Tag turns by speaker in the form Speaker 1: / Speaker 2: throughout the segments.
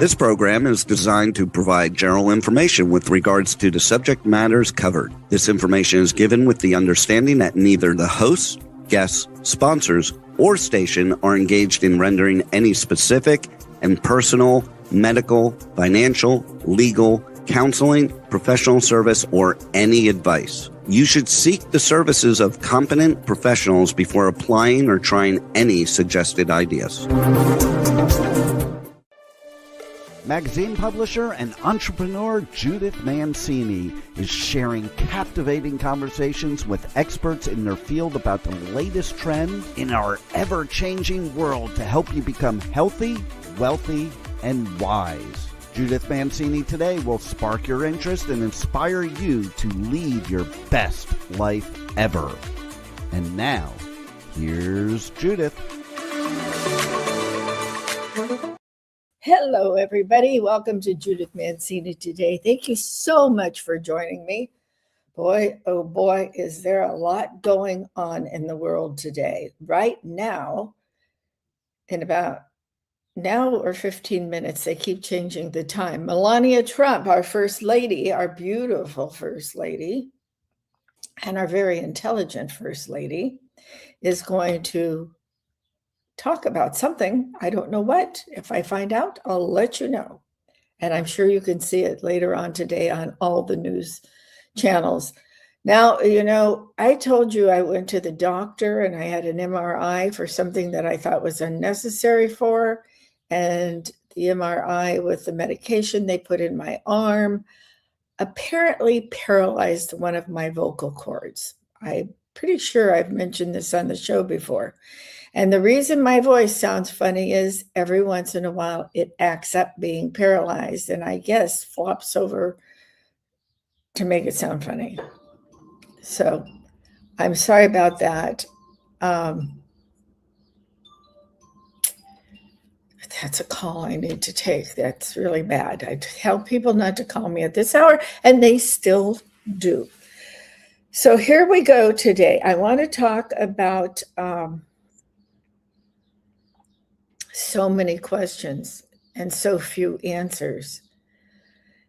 Speaker 1: This program is designed to provide general information with regards to the subject matters covered. This information is given with the understanding that neither the hosts, guests, sponsors, or station are engaged in rendering any specific and personal, medical, financial, legal, counseling, professional service, or any advice. You should seek the services of competent professionals before applying or trying any suggested ideas. Magazine publisher and entrepreneur Judith Mancini is sharing captivating conversations with experts in their field about the latest trends in our ever-changing world to help you become healthy, wealthy, and wise. Judith Mancini today will spark your interest and inspire you to lead your best life ever. And now, here's Judith.
Speaker 2: Hello, everybody. Welcome to Judith Mancini today. Thank you so much for joining me. Boy, oh boy, is there a lot going on in the world today. Right now, in about now or 15 minutes, they keep changing the time. Melania Trump, our first lady, our beautiful first lady, and our very intelligent first lady, is going to talk about something. I don't know what. If I find out, I'll let you know. And I'm sure you can see it later on today on all the news channels. Now, I told you I went to the doctor and I had an MRI for something that I thought was unnecessary for. And the MRI with the medication they put in my arm apparently paralyzed one of my vocal cords. I'm pretty sure I've mentioned this on the show before. And the reason my voice sounds funny is every once in a while it acts up being paralyzed and I guess flops over to make it sound funny. So I'm sorry about that. That's a call I need to take. That's really bad. I tell people not to call me at this hour and they still do. So here we go today. I want to talk about so many questions and so few answers.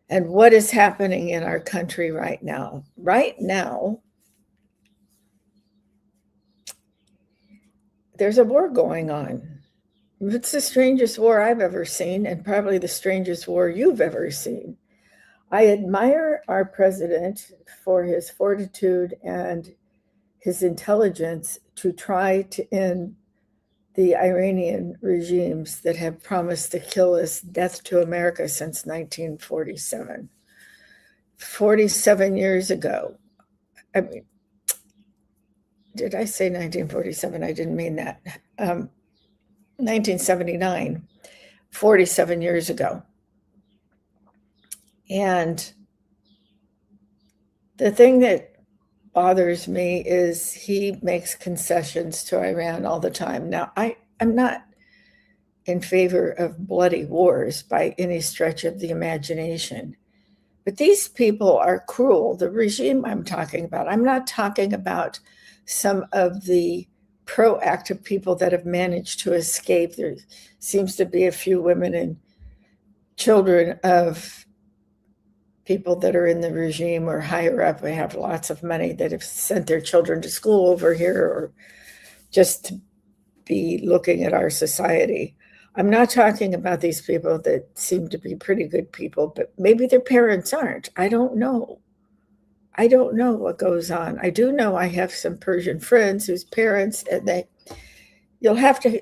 Speaker 2: And what is happening in our country right now? Right now, there's a war going on. It's the strangest war I've ever seen, and probably the strangest war you've ever seen. I admire our president for his fortitude and his intelligence to try to end the Iranian regimes that have promised to kill us, death to America since 1947. 47 years ago. I mean, did I say 1947? I didn't mean that. 1979, 47 years ago. And the thing that bothers me is he makes concessions to Iran all the time. Now, I'm not in favor of bloody wars by any stretch of the imagination. But these people are cruel. The regime I'm talking about, I'm not talking about some of the proactive people that have managed to escape. There seems to be a few women and children of people that are in the regime or higher up who have lots of money that have sent their children to school over here or just to be looking at our society. I'm not talking about these people that seem to be pretty good people, but maybe their parents aren't. I don't know. I don't know what goes on. I do know I have some Persian friends whose parents, and you'll have to,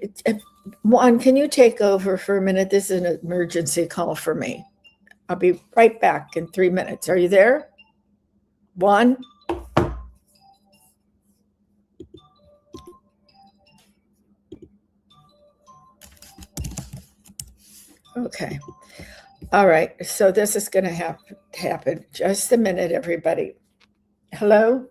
Speaker 2: Juan, can you take over for a minute? This is an emergency call for me. I'll be right back in 3 minutes. Are you there? Juan? Okay. All right. So this is going to happen. Just a minute, everybody. Hello?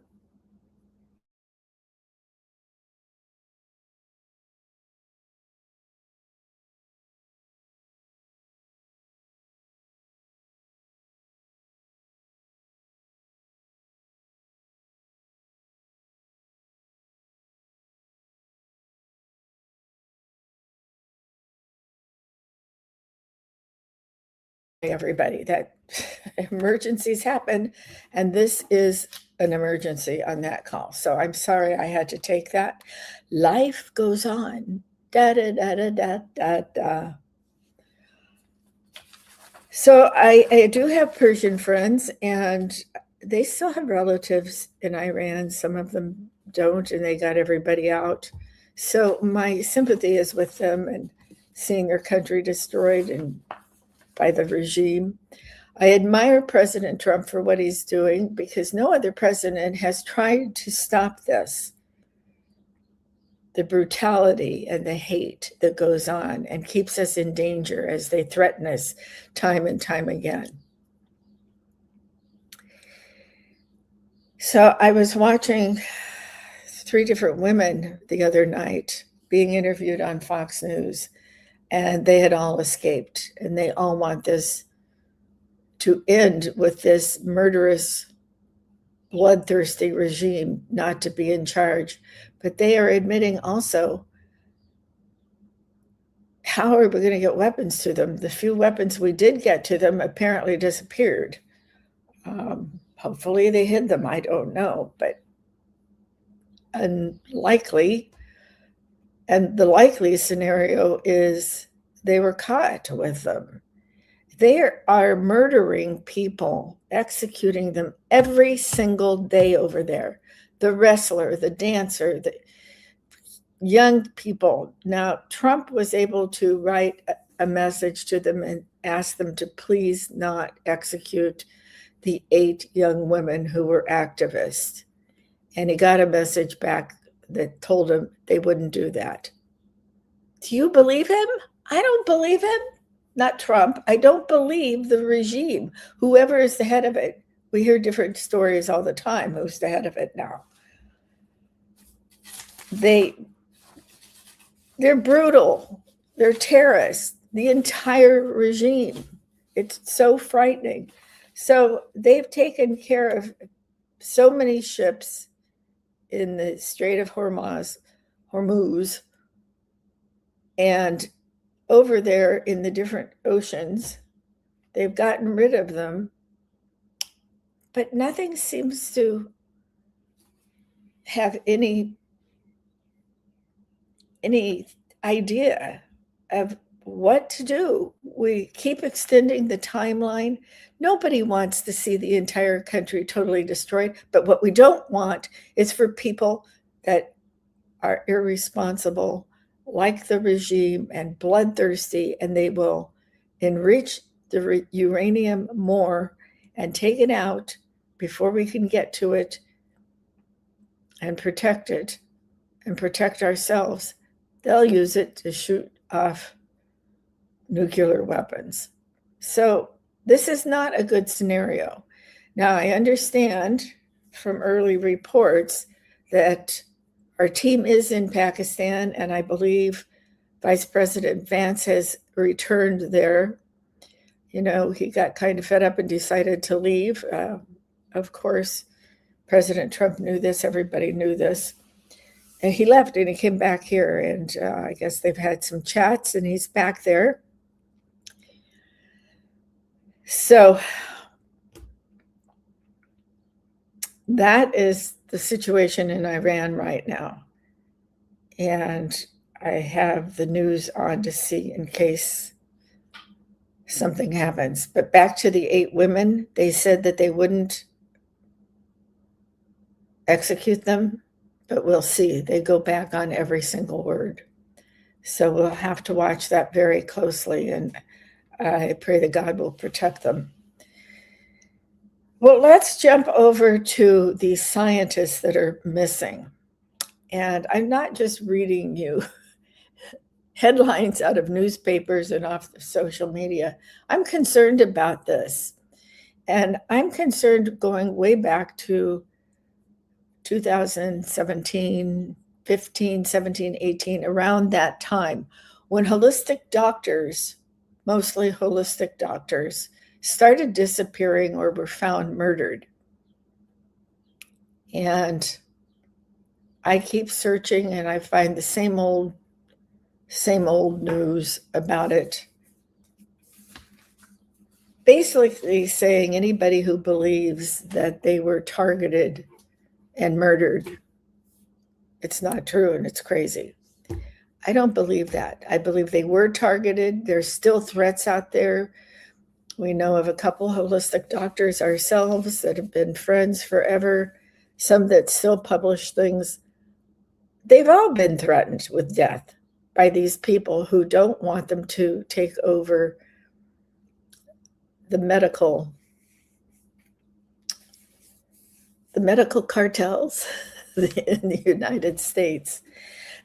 Speaker 2: everybody that emergencies happen, and this is an emergency on that call. So I'm sorry I had to take that. Life goes on. Da da da da da da da. So I do have Persian friends, and they still have relatives in Iran. Some of them don't, and they got everybody out. So my sympathy is with them and seeing their country destroyed and by the regime. I admire President Trump for what he's doing because no other president has tried to stop this, the brutality and the hate that goes on and keeps us in danger as they threaten us time and time again. So I was watching 3 different women the other night being interviewed on Fox News, and they had all escaped, and they all want this to end with this murderous, bloodthirsty regime not to be in charge. But they are admitting also, how are we going to get weapons to them? The few weapons we did get to them apparently disappeared. Hopefully they hid them. I don't know, but unlikely. And the likely scenario is they were caught with them. They are murdering people, executing them every single day over there. The wrestler, the dancer, the young people. Now, Trump was able to write a message to them and ask them to please not execute the 8 young women who were activists. And he got a message back that told him they wouldn't do that. Do you believe him? I don't believe him. Not Trump. I don't believe the regime, whoever is the head of it. We hear different stories all the time. Who's the head of it now? They're brutal. They're terrorists. The entire regime. It's so frightening. So they've taken care of so many ships in the Strait of Hormuz, and over there in the different oceans, they've gotten rid of them, but nothing seems to have any idea of what to do. We keep extending the timeline. Nobody wants to see the entire country totally destroyed, but what we don't want is for people that are irresponsible, like the regime, and bloodthirsty, and they will enrich the uranium more and take it out before we can get to it and protect it and protect ourselves. They'll use it to shoot off nuclear weapons. So this is not a good scenario. Now, I understand from early reports that our team is in Pakistan, and I believe Vice President Vance has returned there. You know, he got kind of fed up and decided to leave. Of course, President Trump knew this. Everybody knew this. And he left and he came back here, and I guess they've had some chats, and he's back there. So that is the situation in Iran right now. And I have the news on to see in case something happens. But back to the 8 women, they said that they wouldn't execute them, but we'll see. They go back on every single word. So we'll have to watch that very closely, and I pray that God will protect them. Well, let's jump over to the scientists that are missing. And I'm not just reading you headlines out of newspapers and off of social media. I'm concerned about this. And I'm concerned going way back to 2017, 15, 17, 18, around that time, when holistic doctors, mostly holistic doctors, started disappearing or were found murdered. And I keep searching and I find the same old news about it. basically saying anybody who believes that they were targeted and murdered, it's not true and it's crazy. I don't believe that. I believe they were targeted. There's still threats out there. We know of a couple holistic doctors ourselves that have been friends forever, some that still publish things. They've all been threatened with death by these people who don't want them to take over the medical cartels in the United States.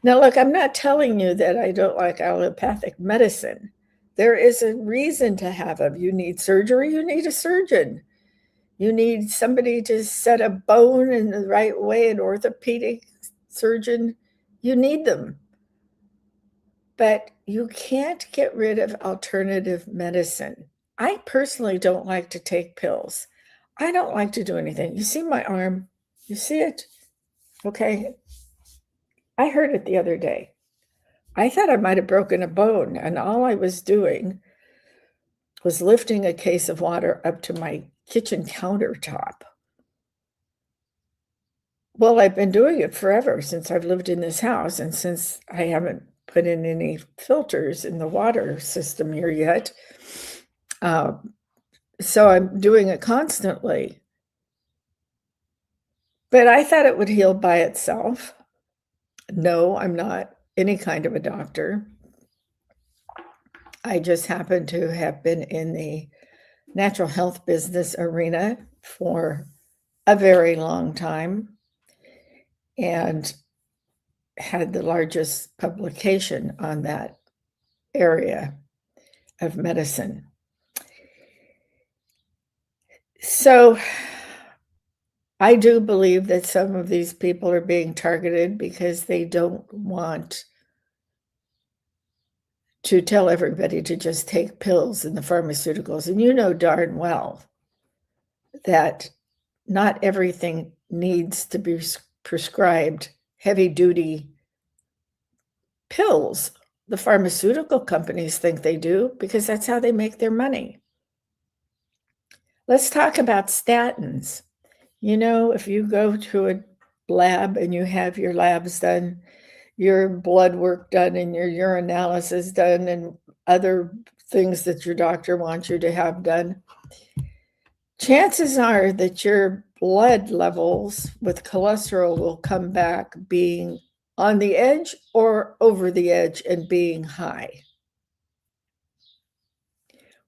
Speaker 2: Now, look, I'm not telling you that I don't like allopathic medicine. There is a reason to have them. You need surgery, you need a surgeon. You need somebody to set a bone in the right way, an orthopedic surgeon. You need them. But you can't get rid of alternative medicine. I personally don't like to take pills. I don't like to do anything. You see my arm? You see it? Okay. I hurt it the other day. I thought I might have broken a bone, and all I was doing was lifting a case of water up to my kitchen countertop. Well, I've been doing it forever since I've lived in this house, and since I haven't put in any filters in the water system here yet. So I'm doing it constantly. But I thought it would heal by itself. No, I'm not any kind of a doctor. I just happen to have been in the natural health business arena for a very long time and had the largest publication on that area of medicine. So I do believe that some of these people are being targeted because they don't want to tell everybody to just take pills and the pharmaceuticals. And you know darn well that not everything needs to be prescribed heavy-duty pills. The pharmaceutical companies think they do because that's how they make their money. Let's talk about statins. You know, if you go to a lab and you have your labs done, your blood work done, and your urinalysis done, and other things that your doctor wants you to have done, chances are that your blood levels with cholesterol will come back being on the edge or over the edge and being high.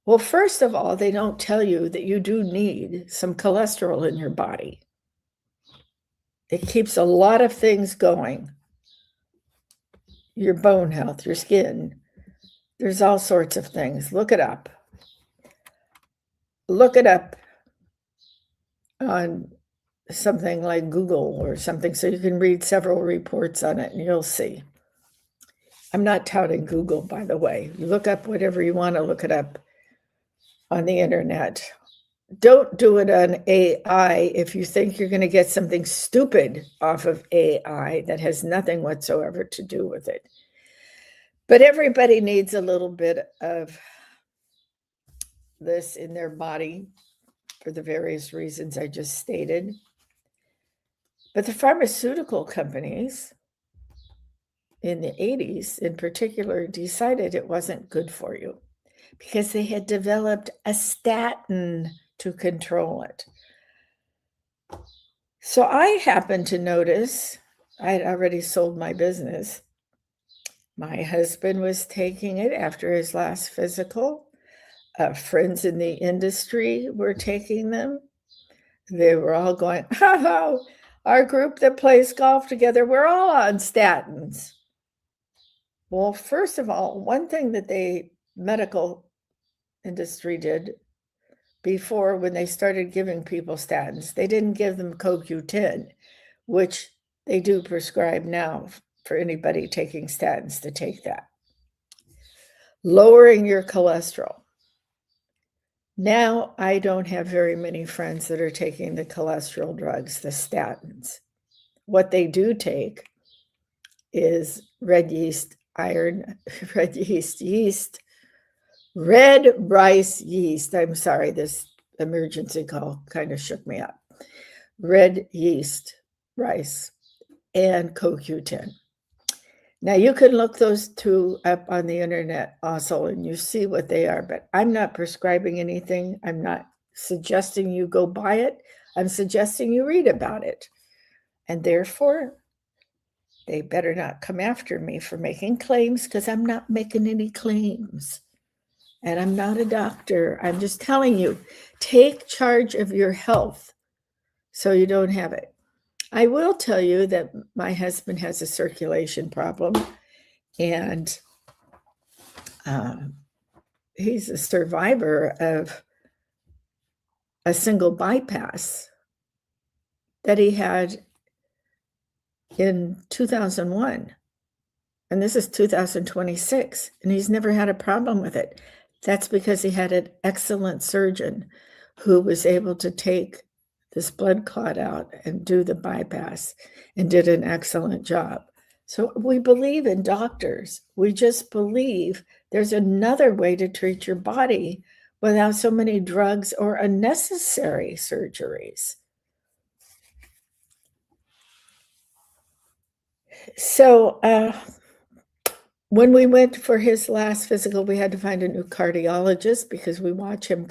Speaker 2: Well, first of all, they don't tell you that you do need some cholesterol in your body. It keeps a lot of things going. Your bone health, your skin. There's all sorts of things. Look it up. Look it up on something like Google or something so you can read several reports on it and you'll see. I'm not touting Google, by the way. You look up whatever you want to look it up on the internet. Don't do it on AI if you think you're going to get something stupid off of AI that has nothing whatsoever to do with it. But everybody needs a little bit of this in their body for the various reasons I just stated. But the pharmaceutical companies in the 80s in particular decided it wasn't good for you because they had developed a statin to control it. So I happened to notice, I had already sold my business. My husband was taking it after his last physical. Friends in the industry were taking them. They were all going, oh, our group that plays golf together, we're all on statins. Well, first of all, one thing that the medical industry did before when they started giving people statins, they didn't give them CoQ10, which they do prescribe now for anybody taking statins to take that. Lowering your cholesterol. Now, I don't have very many friends that are taking the cholesterol drugs, the statins. What they do take is red yeast Red rice yeast. I'm sorry, this emergency call kind of shook me up. Red yeast rice and CoQ10. Now you can look those two up on the internet also, and you see what they are, but I'm not prescribing anything. I'm not suggesting you go buy it. I'm suggesting you read about it. And therefore, they better not come after me for making claims, because I'm not making any claims. And I'm not a doctor. I'm just telling you, take charge of your health so you don't have it. I will tell you that my husband has a circulation problem, and he's a survivor of a single bypass that he had in 2001. And this is 2026, and he's never had a problem with it. That's because he had an excellent surgeon who was able to take this blood clot out and do the bypass and did an excellent job. So we believe in doctors. We just believe there's another way to treat your body without so many drugs or unnecessary surgeries. So when we went for his last physical, we had to find a new cardiologist because we watch him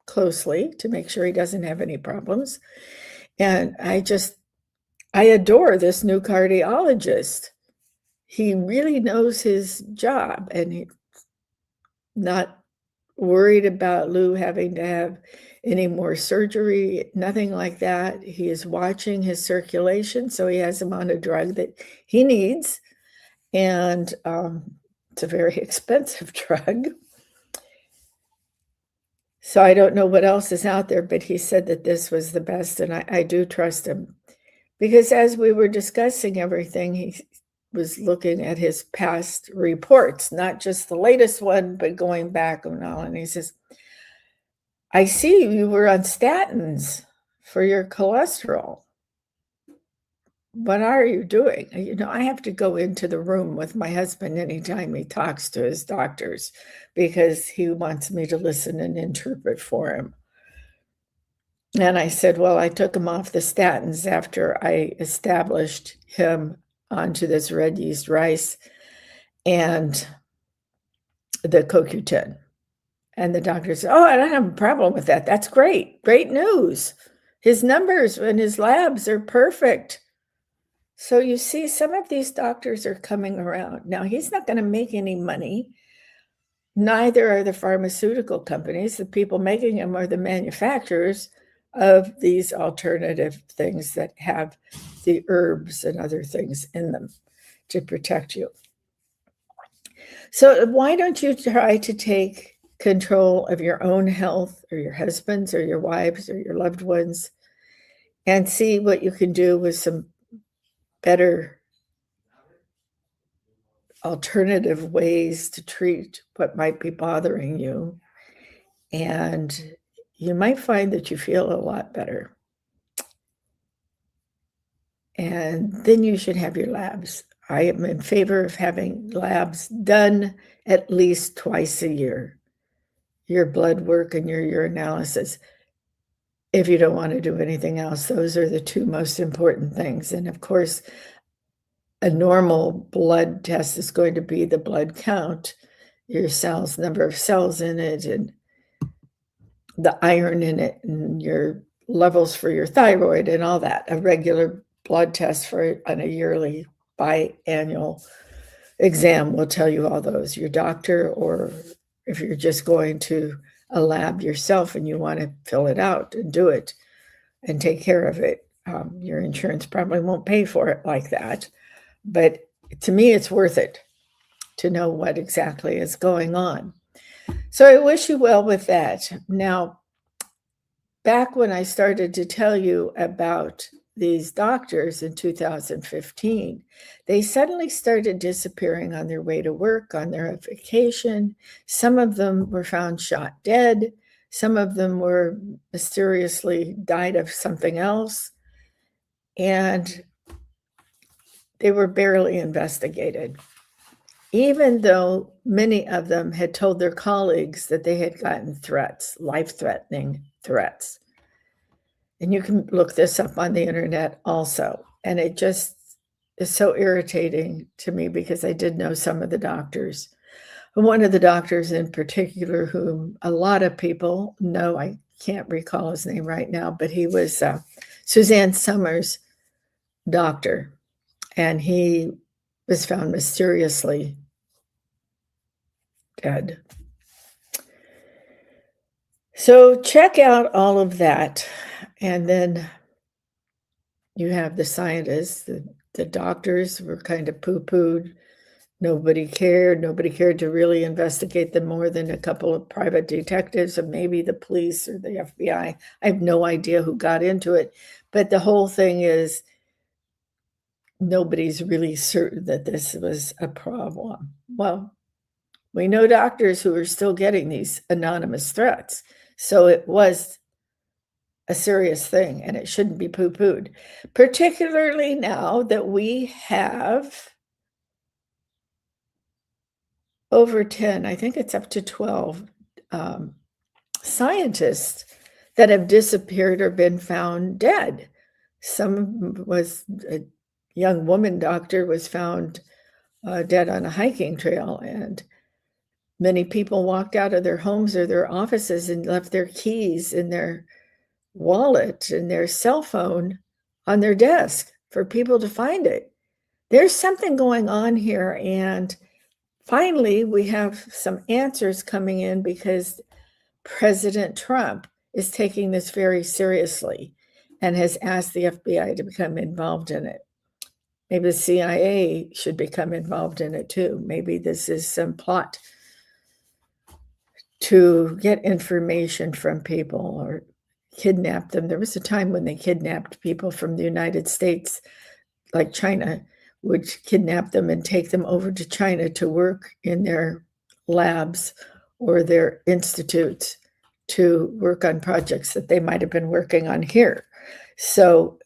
Speaker 2: closely to make sure he doesn't have any problems. And I adore this new cardiologist. He really knows his job, and he's not worried about Lou having to have any more surgery, nothing like that. He is watching his circulation, so he has him on a drug that he needs. And it's a very expensive drug. So I don't know what else is out there, but he said that this was the best, and I do trust him. Because as we were discussing everything, he was looking at his past reports, not just the latest one, but going back and all. And he says, I see you were on statins for your cholesterol. What are you doing? You know, I have to go into the room with my husband anytime he talks to his doctors because he wants me to listen and interpret for him. And I said, well, I took him off the statins after I established him onto this red yeast rice and the CoQ10. And the doctor said, oh, I don't have a problem with that. That's great. Great news. His numbers and his labs are perfect. So you see, some of these doctors are coming around. Now, he's not going to make any money. Neither are the pharmaceutical companies. The people making them are the manufacturers of these alternative things that have the herbs and other things in them to protect you. So why don't you try to take control of your own health, or your husband's or your wife's or your loved ones, and see what you can do with some better alternative ways to treat what might be bothering you. And you might find that you feel a lot better. And then you should have your labs. I am in favor of having labs done at least twice a year. Your blood work and your urinalysis. If you don't want to do anything else, those are the two most important things. And of course, a normal blood test is going to be the blood count, your cells, number of cells in it, and the iron in it, and your levels for your thyroid and all that. A regular blood test on a yearly biannual exam will tell you all those. Your doctor, or if you're just going to a lab yourself and you want to fill it out and do it and take care of it, your insurance probably won't pay for it like that. But to me, it's worth it to know what exactly is going on. So I wish you well with that. Now, back when I started to tell you about these doctors in 2015, they suddenly started disappearing on their way to work, on their vacation. Some of them were found shot dead. Some of them were mysteriously died of something else. And they were barely investigated. even though many of them had told their colleagues that they had gotten threats, life-threatening threats. And you can look this up on the internet also. And it just is so irritating to me because I did know some of the doctors. One of the doctors in particular, whom a lot of people know, I can't recall his name right now, but he was Suzanne Summers' doctor. And he was found mysteriously dead. So check out all of that. And then you have the scientists, the doctors were kind of poo-pooed. Nobody cared. Nobody cared to really investigate them more than a couple of private detectives or maybe the police or the FBI. I have no idea who got into it. But the whole thing is nobody's really certain that this was a problem. Well, we know doctors who are still getting these anonymous threats. So it was a serious thing and it shouldn't be poo-pooed, particularly now that we have over 10, I think it's up to 12 scientists that have disappeared or been found dead. Some was a young woman doctor was found dead on a hiking trail, and many people walked out of their homes or their offices and left their keys in their wallet and their cell phone on their desk for people to find it. There's something going on here, and finally we have some answers coming in because President Trump is taking this very seriously and has asked the FBI to become involved in it. Maybe the CIA should become involved in it too. Maybe this is some plot to get information from people or kidnap them. There was a time when they kidnapped people from the United States, like China, would kidnap them and take them over to China to work in their labs or their institutes to work on projects that they might have been working on here. So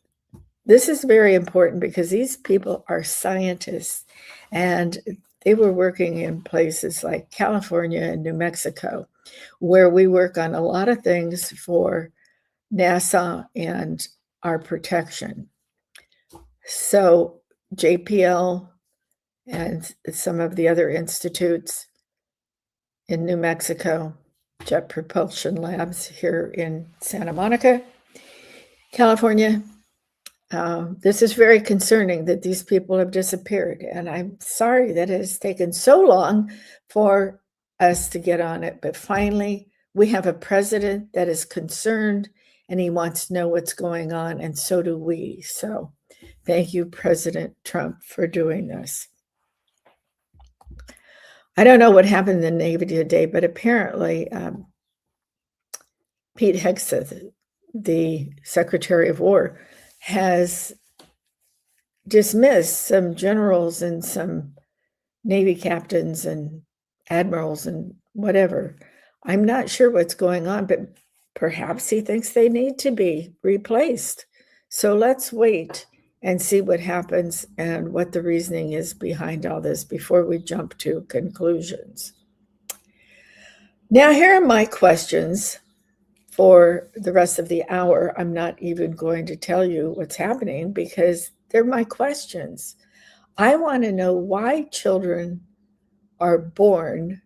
Speaker 2: this is very important because these people are scientists and they were working in places like California and New Mexico, where we work on a lot of things for NASA and our protection. So JPL and some of the other institutes in New Mexico, Jet Propulsion Labs here in Santa Monica, California. This is very concerning that these people have disappeared, and I'm sorry that it has taken so long for us to get on it, but finally we have a president that is concerned and he wants to know what's going on, and so do we. So thank you, President Trump, for doing this. I don't know what happened in the Navy today, but apparently Pete Hegseth, the Secretary of War, has dismissed some generals and some Navy captains and admirals and whatever. I'm not sure what's going on, but perhaps he thinks they need to be replaced. So let's wait and see what happens and what the reasoning is behind all this before we jump to conclusions. Now, here are my questions for the rest of the hour. I'm not even going to tell you what's happening because they're my questions. I want to know why children are born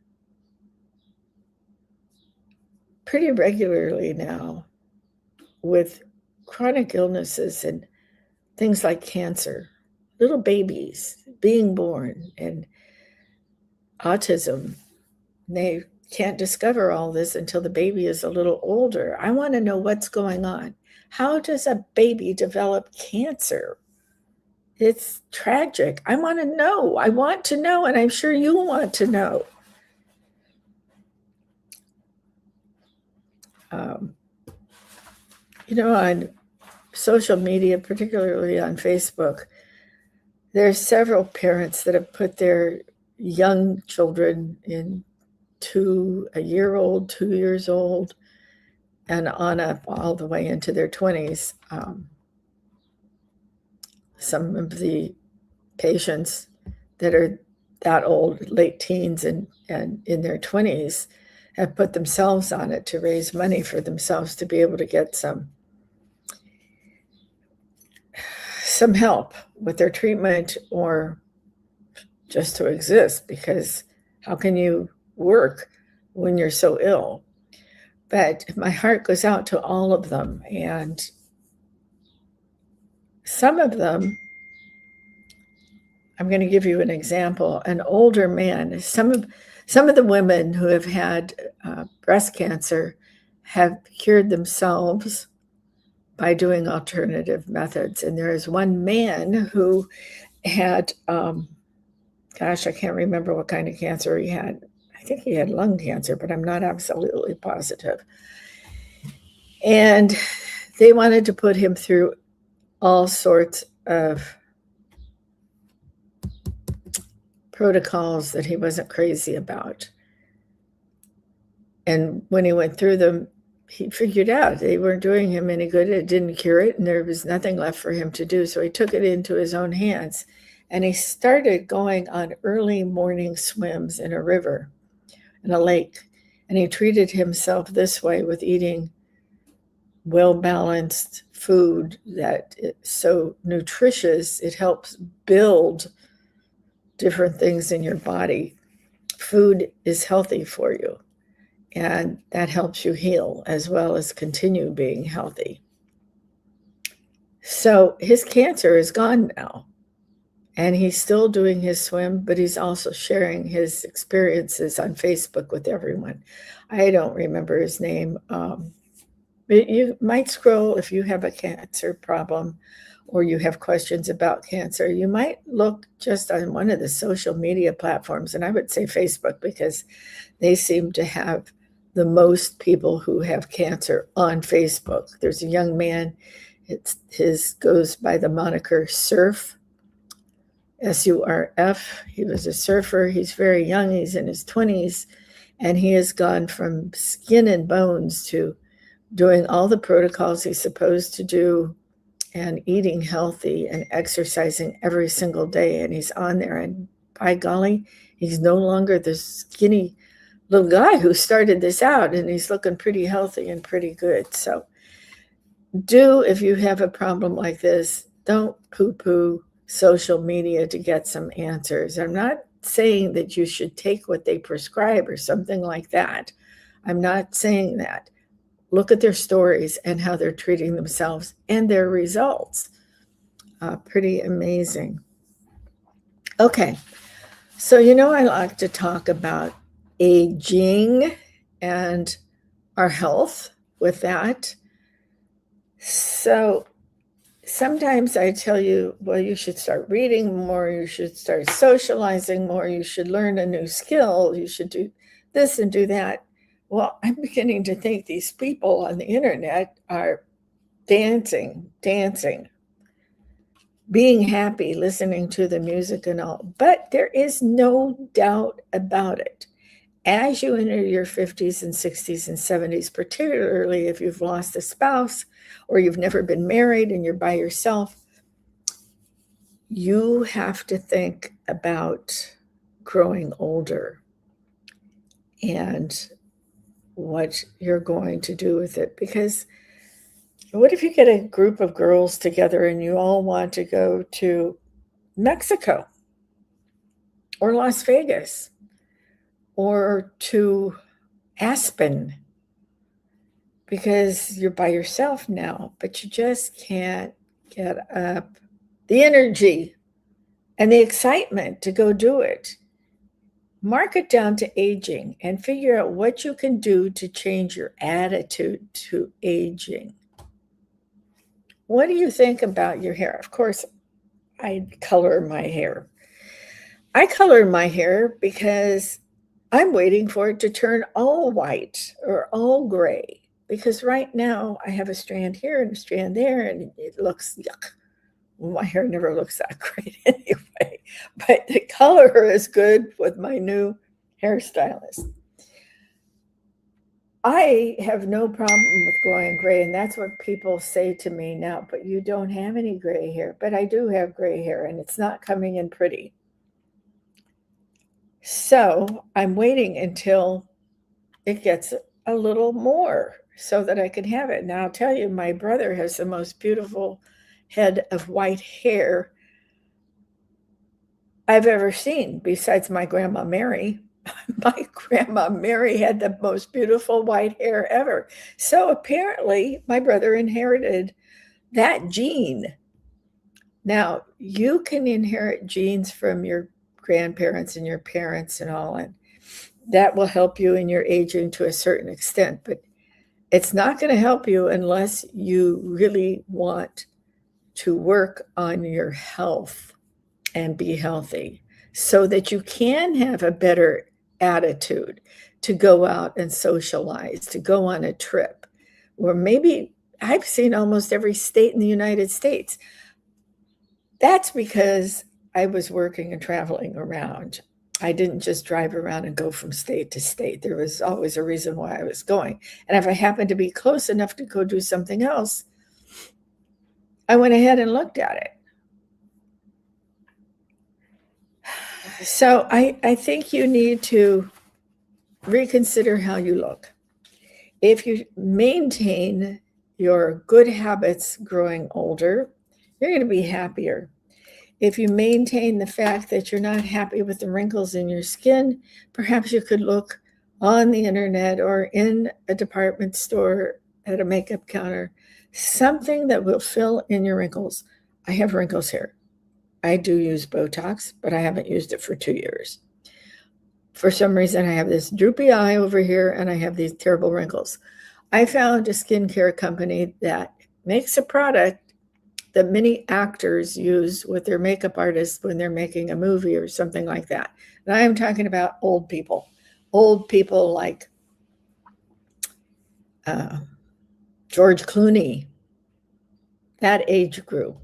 Speaker 2: pretty regularly now with chronic illnesses and things like cancer, little babies being born, and autism. They can't discover all this until the baby is a little older. I want to know what's going on. How does a baby develop cancer? It's tragic. I want to know. I want to know, and I'm sure you want to know. On social media, particularly on Facebook, there's several parents that have put their young children in a year old, 2 years old, and on up all the way into their 20s. Some of the patients that are that old, late teens and in their 20s, have put themselves on it to raise money for themselves to be able to get some help with their treatment or just to exist, because how can you work when you're so ill? But my heart goes out to all of them, and some of them, I'm going to give you an example. An older man, some of the women who have had breast cancer have cured themselves by doing alternative methods. And there is one man who had, gosh, I can't remember what kind of cancer he had. I think he had lung cancer, but I'm not absolutely positive. And they wanted to put him through all sorts of protocols that he wasn't crazy about. And when he went through them, he figured out they weren't doing him any good. It didn't cure it, and there was nothing left for him to do. So he took it into his own hands, and he started going on early morning swims in a river, in a lake. And he treated himself this way with eating well-balanced food that is so nutritious, it helps build different things in your body. Food is healthy for you, and that helps you heal as well as continue being healthy. So his cancer is gone now, and he's still doing his swim, but he's also sharing his experiences on Facebook with everyone. I don't remember his name. But you might scroll if you have a cancer problem or you have questions about cancer. You might look just on one of the social media platforms, and I would say Facebook, because they seem to have the most people who have cancer on Facebook. There's a young man, his goes by the moniker Surf, S-U-R-F. He was a surfer. He's very young. He's in his 20s, and he has gone from skin and bones to doing all the protocols he's supposed to do and eating healthy and exercising every single day. And he's on there, and by golly, he's no longer the skinny little guy who started this out, and he's looking pretty healthy and pretty good. So if you have a problem like this, don't poo-poo social media to get some answers. I'm not saying that you should take what they prescribe or something like that. I'm not saying that. Look at their stories and how they're treating themselves and their results. Pretty amazing. Okay, so I like to talk about aging and our health with that. So sometimes I tell you, well, you should start reading more, you should start socializing more, you should learn a new skill, you should do this and do that. Well, I'm beginning to think these people on the internet are dancing, being happy, listening to the music and all. But there is no doubt about it. As you enter your 50s and 60s and 70s, particularly if you've lost a spouse or you've never been married and you're by yourself, you have to think about growing older and what you're going to do with it. Because what if you get a group of girls together and you all want to go to Mexico or Las Vegas or to Aspen, because you're by yourself now, but you just can't get up the energy and the excitement to go do it? Mark it down to aging and figure out what you can do to change your attitude to aging. What do you think about your hair? Of course, I color my hair. I color my hair because I'm waiting for it to turn all white or all gray. Because right now I have a strand here and a strand there, and it looks yuck. My hair never looks that great anyway, but the color is good with my new hairstylist. I have no problem with going gray, and that's what people say to me now, but you don't have any gray hair. But I do have gray hair, and it's not coming in pretty. So I'm waiting until it gets a little more so that I can have it. Now, I'll tell you, my brother has the most beautiful head of white hair I've ever seen, besides my grandma Mary. My grandma Mary had the most beautiful white hair ever. So apparently, my brother inherited that gene. Now, you can inherit genes from your grandparents and your parents and all, and that will help you in your aging to a certain extent, but it's not going to help you unless you really want to work on your health and be healthy so that you can have a better attitude to go out and socialize, to go on a trip. Or maybe I've seen almost every state in the United States. That's because I was working and traveling around. I didn't just drive around and go from state to state. There was always a reason why I was going. And if I happened to be close enough to go do something else, I went ahead and looked at it. So I think you need to reconsider how you look. If you maintain your good habits growing older, you're going to be happier. If you maintain the fact that you're not happy with the wrinkles in your skin, perhaps you could look on the internet or in a department store at a makeup counter, something that will fill in your wrinkles. I have wrinkles here. I do use Botox, but I haven't used it for 2 years. For some reason, I have this droopy eye over here and I have these terrible wrinkles. I found a skincare company that makes a product that many actors use with their makeup artists when they're making a movie or something like that. And I am talking about old people like George Clooney, that age group,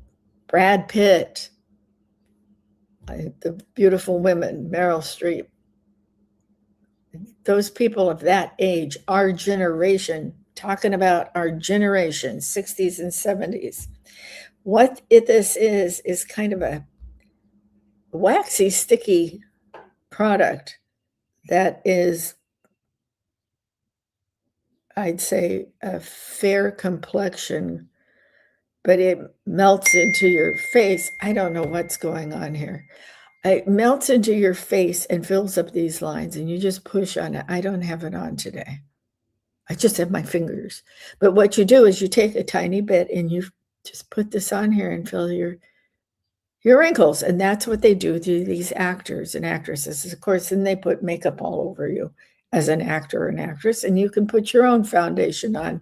Speaker 2: Brad Pitt, the beautiful women, Meryl Streep. Those people of that age, our generation, talking about our generation, 60s and 70s. What this is kind of a waxy, sticky product that is, I'd say, a fair complexion, but it melts into your face. I don't know what's going on here. It melts into your face and fills up these lines, and you just push on it. I don't have it on today. I just have my fingers. But what you do is you take a tiny bit and you just put this on here and fill your wrinkles. And that's what they do to these actors and actresses. Of course, then they put makeup all over you as an actor or an actress, and you can put your own foundation on,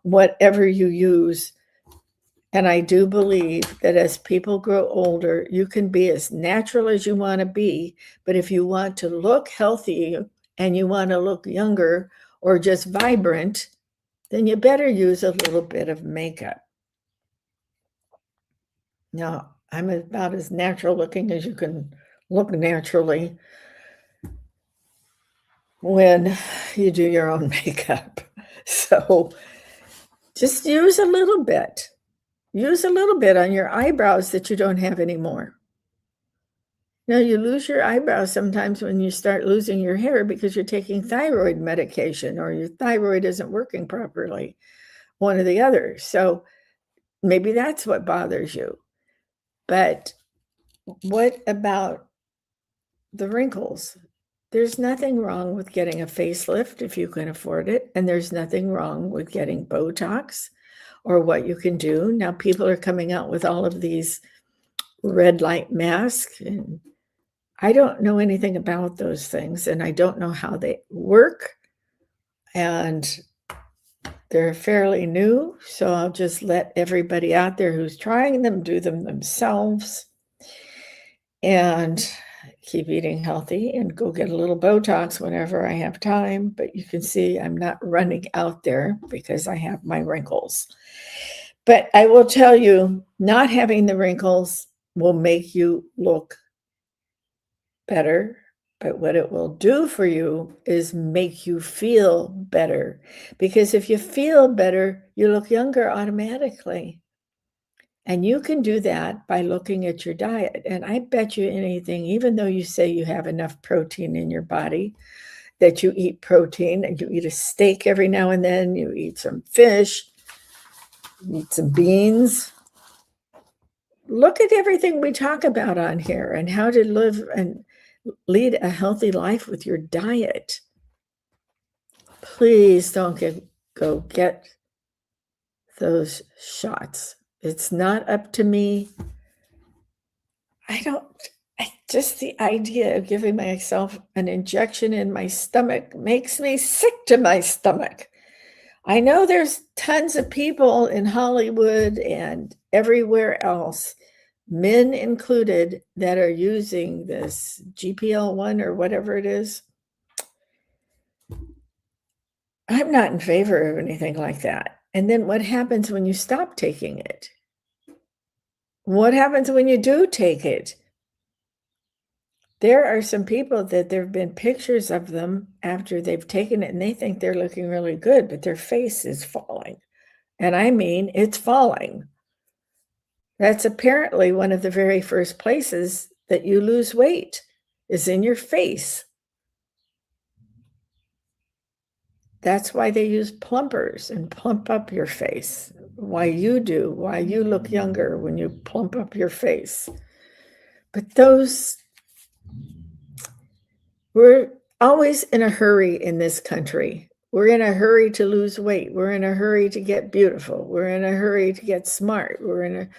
Speaker 2: whatever you use. And I do believe that as people grow older, you can be as natural as you want to be. But if you want to look healthy and you want to look younger or just vibrant, then you better use a little bit of makeup. Now, I'm about as natural looking as you can look naturally when you do your own makeup. So just use a little bit. Use a little bit on your eyebrows that you don't have anymore. Now, you lose your eyebrows sometimes when you start losing your hair because you're taking thyroid medication or your thyroid isn't working properly, one or the other. So maybe that's what bothers you. But what about the wrinkles? There's nothing wrong with getting a facelift if you can afford it. And there's nothing wrong with getting Botox or what you can do. Now, people are coming out with all of these red light masks, and I don't know anything about those things, and I don't know how they work, and they're fairly new, so I'll just let everybody out there who's trying them do them themselves and keep eating healthy and go get a little Botox whenever I have time. But you can see I'm not running out there because I have my wrinkles. But I will tell you, not having the wrinkles will make you look better. But what it will do for you is make you feel better. Because if you feel better, you look younger automatically. And you can do that by looking at your diet. And I bet you anything, even though you say you have enough protein in your body, that you eat protein and you eat a steak every now and then, you eat some fish, you eat some beans. Look at everything we talk about on here and how to live and lead a healthy life with your diet. Please don't go get those shots. It's not up to me. Just the idea of giving myself an injection in my stomach makes me sick to my stomach. I know there's tons of people in Hollywood and everywhere else, men included, that are using this GPL-1 or whatever it is. I'm not in favor of anything like that. And then what happens when you stop taking it? What happens when you do take it? There are some people that there have been pictures of them after they've taken it and they think they're looking really good, but their face is falling. And I mean, it's falling. That's apparently one of the very first places that you lose weight is in your face. That's why they use plumpers and plump up your face. Why you look younger when you plump up your face. But we're always in a hurry in this country. We're in a hurry to lose weight. We're in a hurry to get beautiful. We're in a hurry to get smart. We're in a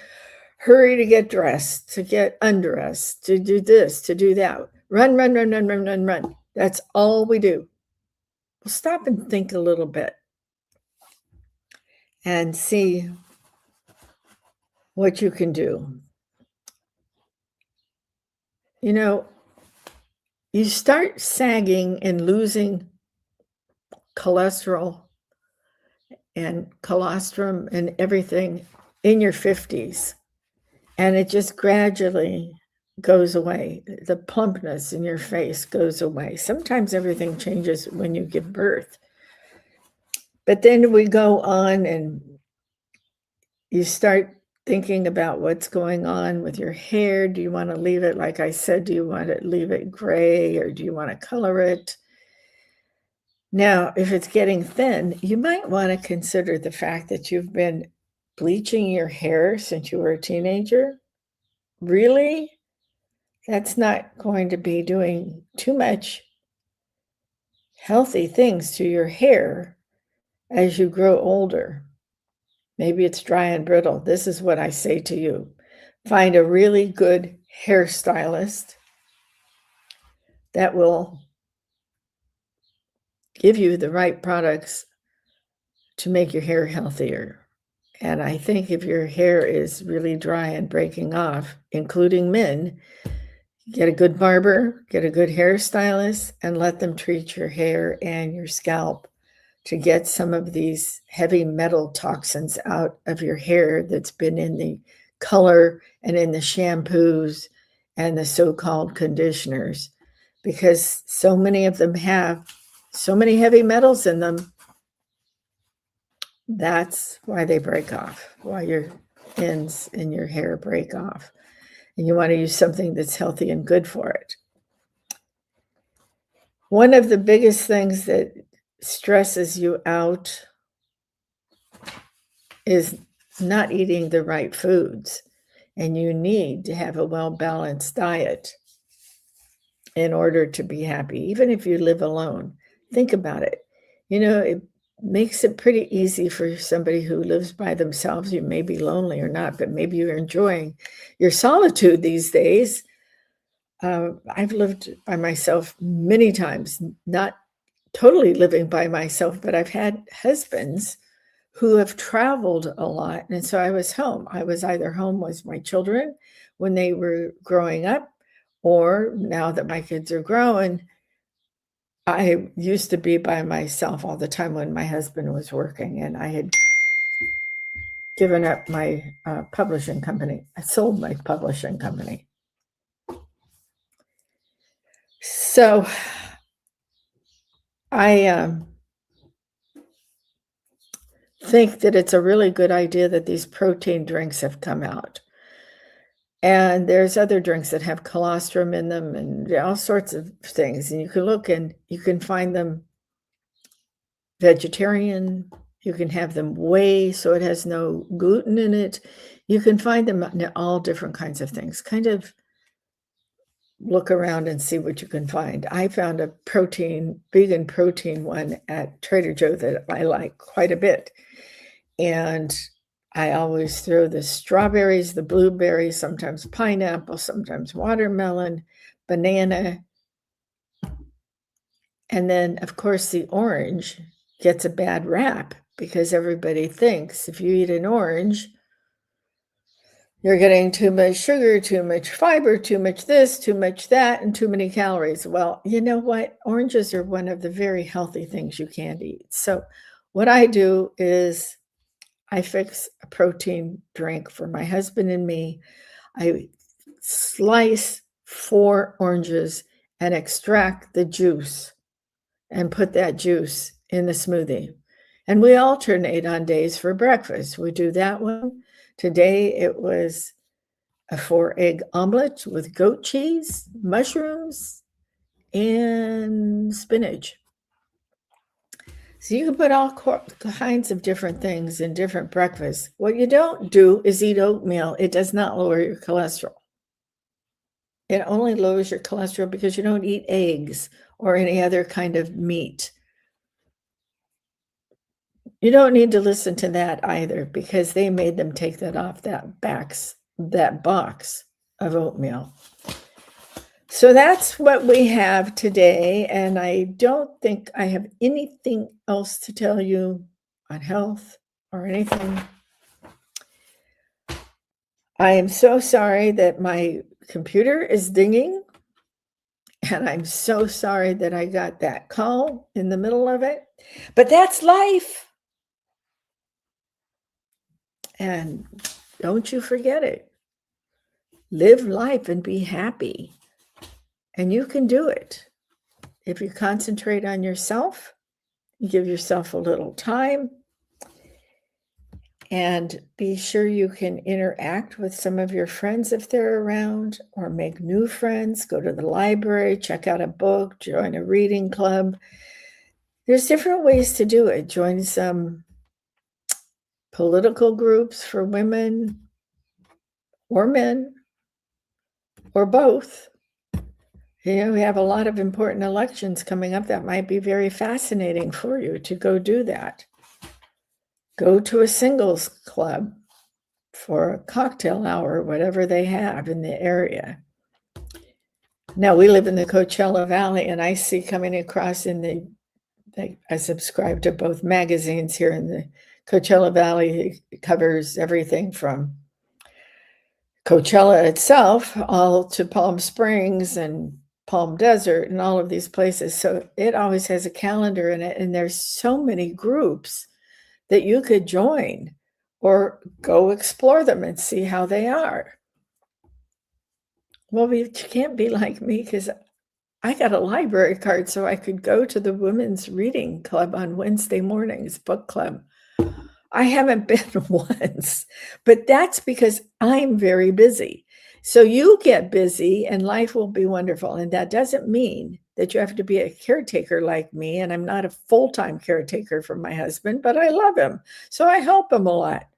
Speaker 2: hurry to get dressed, to get undressed, to do this, to do that. Run, run, run, run, run, run, run. That's all we do. Well, stop and think a little bit and see what you can do. You know, you start sagging and losing cholesterol and colostrum and everything in your 50s. And it just gradually goes away. The plumpness in your face goes away. Sometimes everything changes when you give birth. But then we go on and you start thinking about what's going on with your hair. Do you want to leave it, like I said, do you want to leave it gray or do you want to color it? Now, if it's getting thin, you might want to consider the fact that you've been bleaching your hair since you were a teenager. Really? That's not going to be doing too much healthy things to your hair as you grow older. Maybe it's dry and brittle. This is what I say to you. Find a really good hairstylist that will give you the right products to make your hair healthier. And I think if your hair is really dry and breaking off, including men, get a good barber, get a good hairstylist, and let them treat your hair and your scalp to get some of these heavy metal toxins out of your hair that's been in the color and in the shampoos and the so-called conditioners, because so many of them have so many heavy metals in them. That's why they break off, why your ends in your hair break off. And you want to use something that's healthy and good for it. One of the biggest things that stresses you out is not eating the right foods. And you need to have a well-balanced diet in order to be happy, even if you live alone. Think about it. You know, it makes it pretty easy for somebody who lives by themselves. You may be lonely or not, but maybe you're enjoying your solitude these days. I've lived by myself many times, not totally living by myself, but I've had husbands who have traveled a lot. And so I was home. I was either home with my children when they were growing up, or now that my kids are growing, I used to be by myself all the time when my husband was working, and I had given up my publishing company. I sold my publishing company. So I think that it's a really good idea that these protein drinks have come out. And there's other drinks that have colostrum in them and all sorts of things. And you can look and you can find them vegetarian. You can have them whey, so it has no gluten in it. You can find them in all different kinds of things. Kind of look around and see what you can find. I found a vegan protein one at Trader Joe that I like quite a bit. And I always throw the strawberries, the blueberries, sometimes pineapple, sometimes watermelon, banana. And then, of course, the orange gets a bad rap because everybody thinks if you eat an orange, you're getting too much sugar, too much fiber, too much this, too much that, and too many calories. Well, you know what? Oranges are one of the very healthy things you can eat. So what I do is I fix a protein drink for my husband and me. I slice 4 oranges and extract the juice and put that juice in the smoothie. And we alternate on days for breakfast. We do that one. Today it was a 4-egg omelet with goat cheese, mushrooms, and spinach. So you can put all kinds of different things in different breakfasts. What you don't do is eat oatmeal. It does not lower your cholesterol. It only lowers your cholesterol because you don't eat eggs or any other kind of meat. You don't need to listen to that either because they made them take that off that box of oatmeal. So that's what we have today, and I don't think I have anything else to tell you on health or anything. I am so sorry that my computer is dinging, and I'm so sorry that I got that call in the middle of it, but that's life. And don't you forget it. Live life and be happy. And you can do it. If you concentrate on yourself, you give yourself a little time, and be sure you can interact with some of your friends if they're around, or make new friends, go to the library, check out a book, join a reading club. There's different ways to do it. Join some political groups for women or men or both. We have a lot of important elections coming up that might be very fascinating for you to go do that. Go to a singles club for a cocktail hour, whatever they have in the area. Now, we live in the Coachella Valley, and I see coming across I subscribe to both magazines here in the Coachella Valley. It covers everything from Coachella itself all to Palm Springs and Palm Desert and all of these places. So it always has a calendar in it, and there's so many groups that you could join or go explore them and see how they are. Well, you can't be like me because I got a library card so I could go to the women's reading club on Wednesday mornings, book club. I haven't been once, but that's because I'm very busy. So you get busy and life will be wonderful. And that doesn't mean that you have to be a caretaker like me. And I'm not a full-time caretaker for my husband, but I love him. So I help him a lot.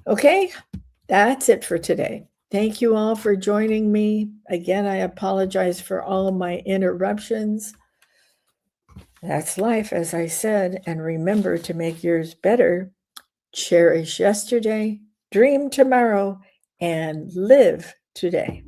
Speaker 2: Okay, that's it for today. Thank you all for joining me. Again, I apologize for all my interruptions. That's life, as I said, and remember to make yours better. Cherish yesterday, dream tomorrow, and live today.